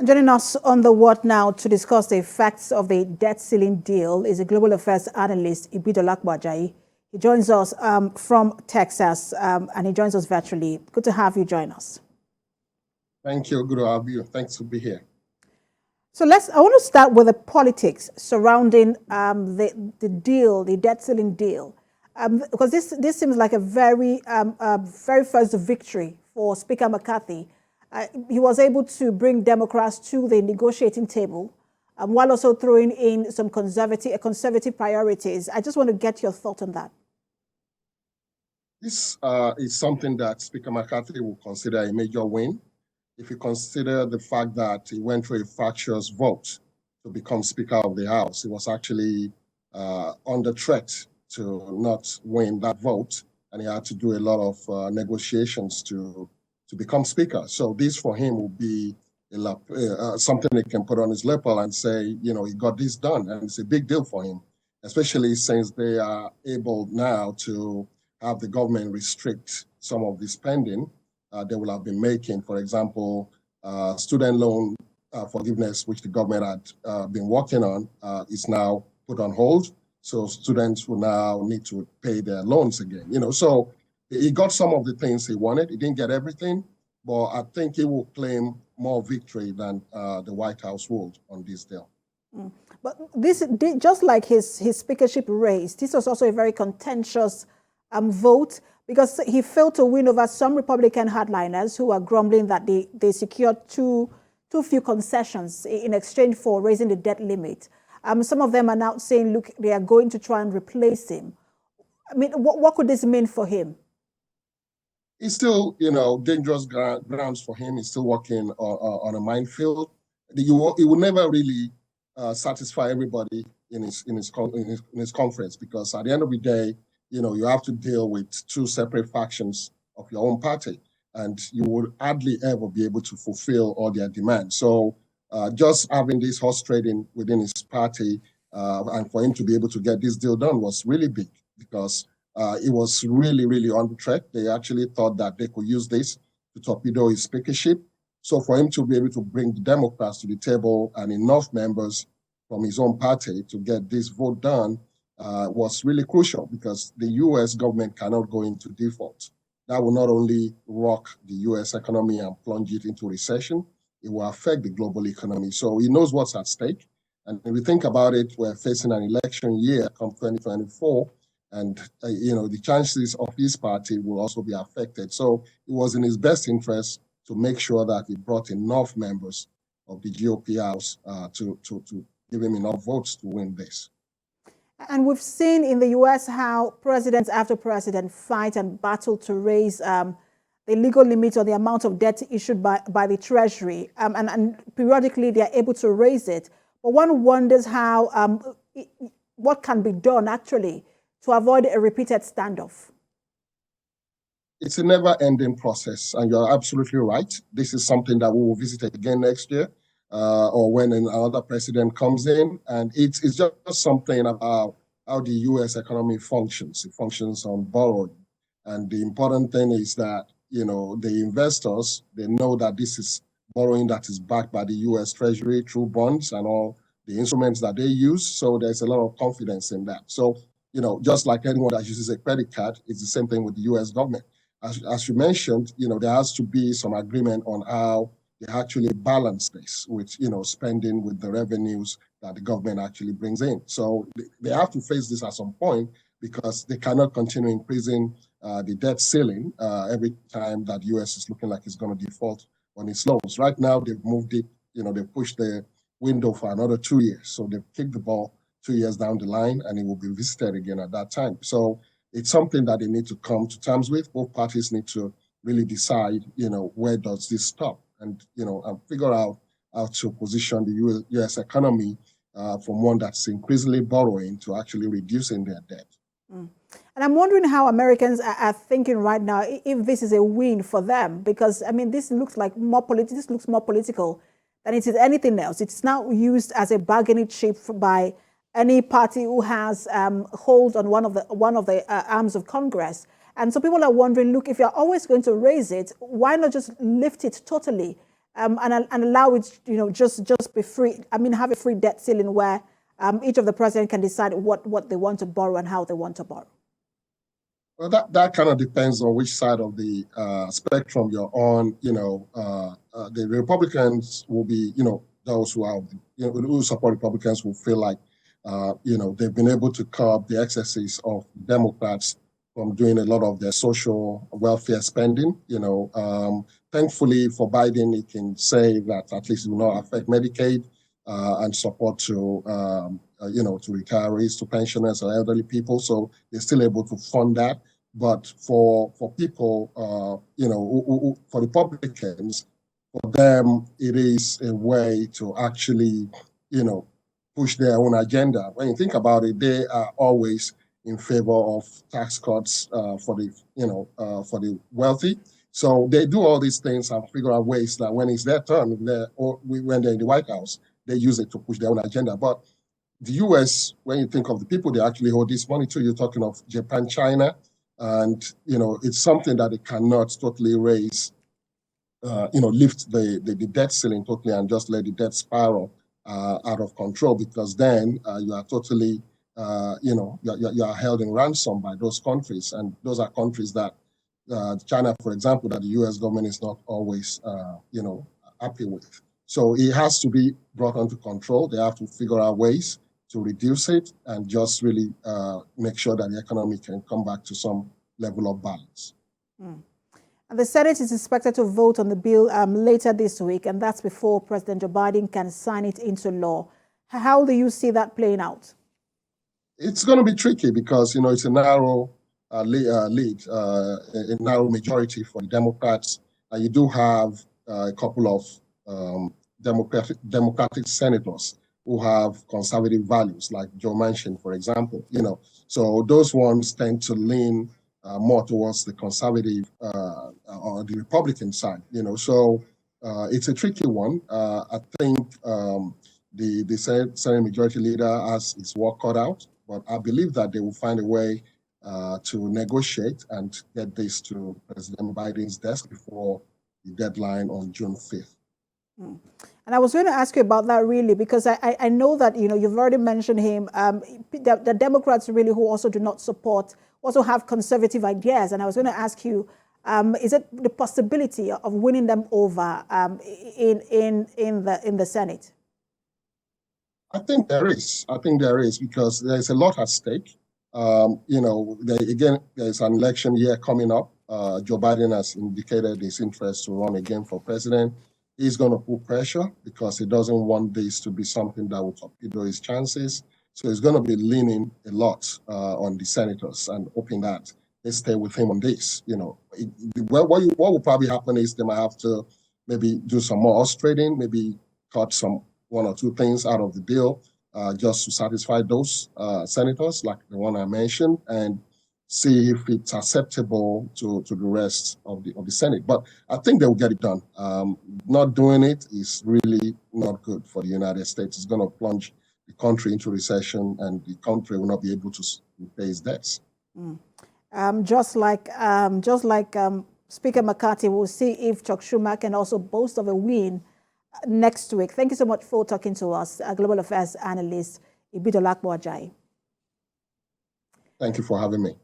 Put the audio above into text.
Joining us on the What Now to discuss the effects of the debt ceiling deal is a Global Affairs Analyst, Ibidolapo Ajayi. He joins us from Texas, and he joins us virtually. Good to have you join us. Thank you. Good to have you. Thanks to be here. So I want to start with the politics surrounding the deal, the debt ceiling deal, because this seems like a very first victory for Speaker McCarthy. He was able to bring Democrats to the negotiating table, while also throwing in some conservative priorities. I just want to get your thought on that. This is something that Speaker McCarthy will consider a major win. If you consider the fact that he went through a fractious vote to become Speaker of the House, he was actually under threat to not win that vote, and he had to do a lot of negotiations to become Speaker. So this for him will be something he can put on his lapel and say, you know, he got this done, and it's a big deal for him, especially since they are able now to have the government restrict some of the spending they will have been making. For example, student loan forgiveness, which the government had been working on, is now put on hold. So students will now need to pay their loans again. You know, so he got some of the things he wanted. He didn't get everything, but I think he will claim more victory than the White House would on this deal. But this, just like his speakership race, this was also a very contentious vote, because he failed to win over some Republican hardliners who are grumbling that they secured too few concessions in exchange for raising the debt limit. Some of them are now saying, look, they are going to try and replace him. I mean, what could this mean for him? It's still, you know, dangerous grounds for him. He's still working on a minefield. He will never really satisfy everybody in his conference, because at the end of the day, you know, you have to deal with two separate factions of your own party, and you would hardly ever be able to fulfill all their demands. So just having this horse trading within his party and for him to be able to get this deal done was really big, because it was really, really on the track. They actually thought that they could use this to torpedo his speakership. So for him to be able to bring the Democrats to the table and enough members from his own party to get this vote done was really crucial, because the U.S. government cannot go into default. That will not only rock the U.S. economy and plunge it into recession, it will affect the global economy. So he knows what's at stake. And if we think about it, we're facing an election year come 2024, and you know, the chances of his party will also be affected. So it was in his best interest to make sure that he brought enough members of the GOP House to give him enough votes to win this. And we've seen in the U.S. how president after president fight and battle to raise the legal limit on the amount of debt issued by the Treasury. And periodically they are able to raise it. But one wonders how, what can be done actually to avoid a repeated standoff. It's a never-ending process, and you're absolutely right. This is something that we will visit again next year. Or when another president comes in, and it's just something about how the U.S. economy functions. It functions on borrowing, and the important thing is that, you know, the investors, they know that this is borrowing that is backed by the U.S. Treasury through bonds and all the instruments that they use. So there's a lot of confidence in that. So, you know, just like anyone that uses a credit card, it's the same thing with the U.S. government. As you mentioned, you know, there has to be some agreement on how they actually balance this with, you know, spending with the revenues that the government actually brings in. So they have to face this at some point, because they cannot continue increasing the debt ceiling every time that the U.S. is looking like it's going to default on its loans. Right now, they've moved it, you know, they've pushed the window for another 2 years. So they've kicked the ball 2 years down the line, and it will be visited again at that time. So it's something that they need to come to terms with. Both parties need to really decide, you know, where does this stop? And, you know, and figure out how to position the U.S. economy from one that's increasingly borrowing to actually reducing their debt. And I'm wondering how Americans are thinking right now, if this is a win for them, because, I mean, this looks like more political. This looks more political than it is anything else. It's now used as a bargaining chip by any party who has hold on one of the arms of Congress. And so people are wondering, look, if you're always going to raise it, why not just lift it totally and allow it, just be free. I mean, have a free debt ceiling where each of the president can decide what they want to borrow and how they want to borrow? Well, that kind of depends on which side of the spectrum you're on. The Republicans will be, those who are, who support Republicans will feel like, they've been able to curb the excesses of Democrats from doing a lot of their social welfare spending. Thankfully for Biden, he can say that at least it will not affect Medicaid and support to retirees, to pensioners or elderly people. So they're still able to fund that. But for people, for Republicans, for them, it is a way to actually, push their own agenda. When you think about it, they are always in favor of tax cuts for the wealthy. So they do all these things and figure out ways that when it's their turn, when they're in the White House, they use it to push their own agenda. But the U.S., when you think of the people they actually hold this money to, you're talking of Japan, China, and it's something that they cannot totally raise, lift the debt ceiling totally and just let the debt spiral out of control, because then you are totally, you are held in ransom by those countries, and those are countries that China, for example, that the U.S. government is not always, happy with. So it has to be brought under control. They have to figure out ways to reduce it and just really make sure that the economy can come back to some level of balance. And the Senate is expected to vote on the bill later this week, and that's before President Joe Biden can sign it into law. How do you see that playing out? It's going to be tricky because, it's a narrow lead, a narrow majority for the Democrats. You do have a couple of Democratic senators who have conservative values, like Joe mentioned, for example. So those ones tend to lean more towards the conservative or the Republican side. So it's a tricky one. I think the Senate Majority Leader has his work cut out, but I believe that they will find a way to negotiate and get this to President Biden's desk before the deadline on June 5th. And I was going to ask you about that, really, because I know that, you've already mentioned him. The Democrats, really, who also do not support, also have conservative ideas. And I was going to ask you, is it the possibility of winning them over in the Senate? I think there is. Because there's a lot at stake. There's an election year coming up. Joe Biden has indicated his interest to run again for president. He's going to put pressure because he doesn't want this to be something that will torpedo his chances. So he's going to be leaning a lot on the senators and hoping that they stay with him on this. What will probably happen is they might have to maybe do some more horse trading, maybe cut one or two things out of the bill just to satisfy those senators, like the one I mentioned, and see if it's acceptable to the rest of the Senate. But I think they will get it done. Not doing it is really not good for the United States. It's going to plunge the country into recession, and the country will not be able to pay its debts. Just like Speaker McCarthy, we'll see if Chuck Schumer can also boast of a win next week. Thank you so much for talking to us, Global Affairs Analyst Ibidolapo Ajayi. Thank you for having me.